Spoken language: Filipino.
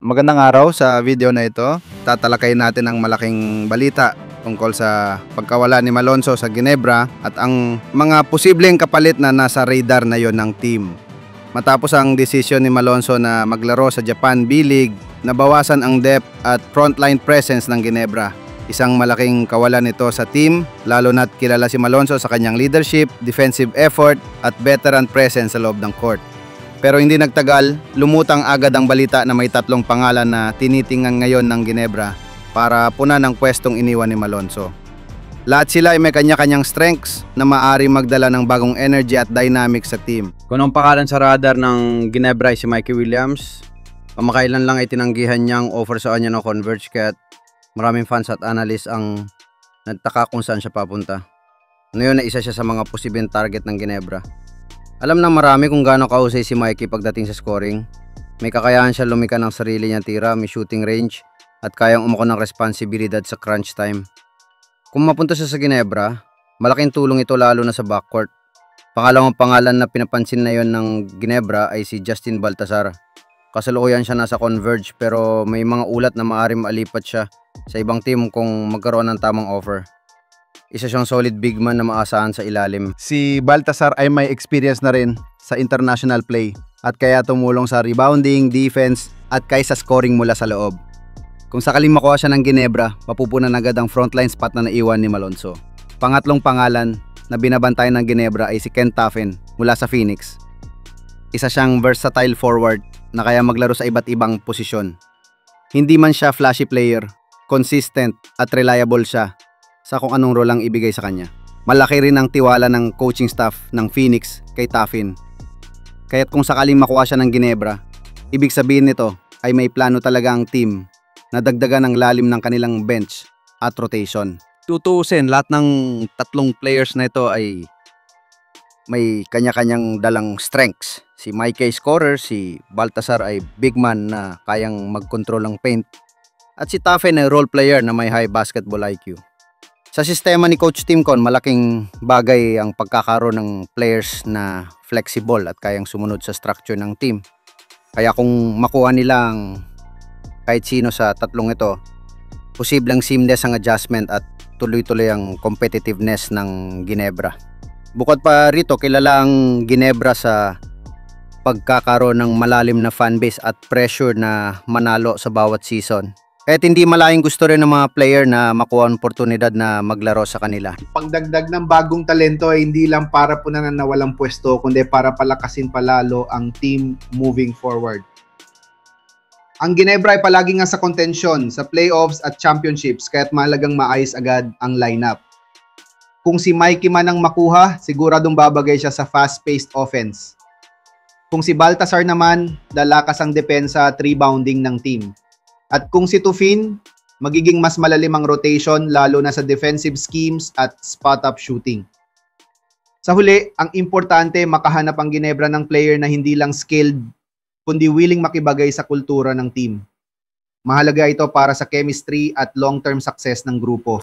Magandang araw. Sa video na ito, tatalakayin natin ang malaking balita tungkol sa pagkawala ni Malonzo sa Ginebra at ang mga posibleng kapalit na nasa radar na yon ng team. Matapos ang desisyon ni Malonzo na maglaro sa Japan B-League, nabawasan ang depth at frontline presence ng Ginebra. Isang malaking kawalan nito sa team, lalo na't kilala si Malonzo sa kanyang leadership, defensive effort at veteran presence sa loob ng court. Pero hindi nagtagal, lumutang agad ang balita na may tatlong pangalan na tinitingnan ngayon ng Ginebra para punan ang pwestong iniwan ni Malonzo. Lahat sila ay may kanya-kanyang strengths na maaari magdala ng bagong energy at dynamics sa team. Kung ang pangalan sa radar ng Ginebra ay si Mikey Williams, pamakailan lang ay tinanggihan niyang offer sa kanya ng Converge, kaya maraming fans at analysts ang nagtaka kung saan siya papunta. Ngayon na isa siya sa mga posibleng target ng Ginebra. Alam ng marami kung gaano kahusay si Mikey pagdating sa scoring. May kakayahan siya lumika ng sarili niyang tira, may shooting range, at kayang umuko ng responsibilidad sa crunch time. Kung mapunta siya sa Ginebra, malaking tulong ito lalo na sa backcourt. Pangalawang pangalan na pinapansin na yon ng Ginebra ay si Justin Baltasar. Kasalukuyan siya nasa Converge, pero may mga ulat na maaaring maalipat siya sa ibang team kung magkaroon ng tamang offer. Isa siyang solid big man na maasahan sa ilalim. Si Baltasar ay may experience na rin sa international play at kaya tumulong sa rebounding, defense at kaysa scoring mula sa loob. Kung sakaling makuha siya ng Ginebra, mapupunan agad ang frontline spot na naiwan ni Malonzo. Pangatlong pangalan na binabantayan ng Ginebra ay si Ken Taffen mula sa Phoenix. Isa siyang versatile forward na kaya maglaro sa iba't ibang posisyon. Hindi man siya flashy player, consistent at reliable siya sa kung anong role ang ibigay sa kanya. Malaki rin ang tiwala ng coaching staff ng Phoenix kay Taffen. Kaya't kung sakaling makuha siya ng Ginebra, ibig sabihin nito ay may plano talaga ang team na dagdagan ang lalim ng kanilang bench at rotation. Tutuusin, lahat ng tatlong players na ito ay may kanya-kanyang dalang strengths. Si Mikey scorer, si Baltasar ay big man na kayang mag-control ng paint, at si Taffen ay role player na may high basketball IQ. Sa sistema ni Coach Timcon, malaking bagay ang pagkakaroon ng players na flexible at kayang sumunod sa structure ng team. Kaya kung makuha nila ang kahit sino sa tatlong ito, posibleng seamless ang adjustment at tuloy-tuloy ang competitiveness ng Ginebra. Bukod pa rito, kilala ang Ginebra sa pagkakaroon ng malalim na fanbase at pressure na manalo sa bawat season. Kahit hindi malayang gusto rin ng mga player na makuha ang oportunidad na maglaro sa kanila. Pagdagdag ng bagong talento ay hindi lang para punan na walang pwesto, kundi para palakasin palalo ang team moving forward. Ang Ginebra ay palagi nga sa contention sa playoffs at championships, kaya't mahalagang maayos agad ang lineup. Kung si Mikey man ang makuha, siguradong babagay siya sa fast-paced offense. Kung si Baltasar naman, lalakas ang depensa at rebounding ng team. At kung si Taffen, magiging mas malalim ang rotation lalo na sa defensive schemes at spot-up shooting. Sa huli, ang importante makahanap ang Ginebra ng player na hindi lang skilled, kundi willing makibagay sa kultura ng team. Mahalaga ito para sa chemistry at long-term success ng grupo.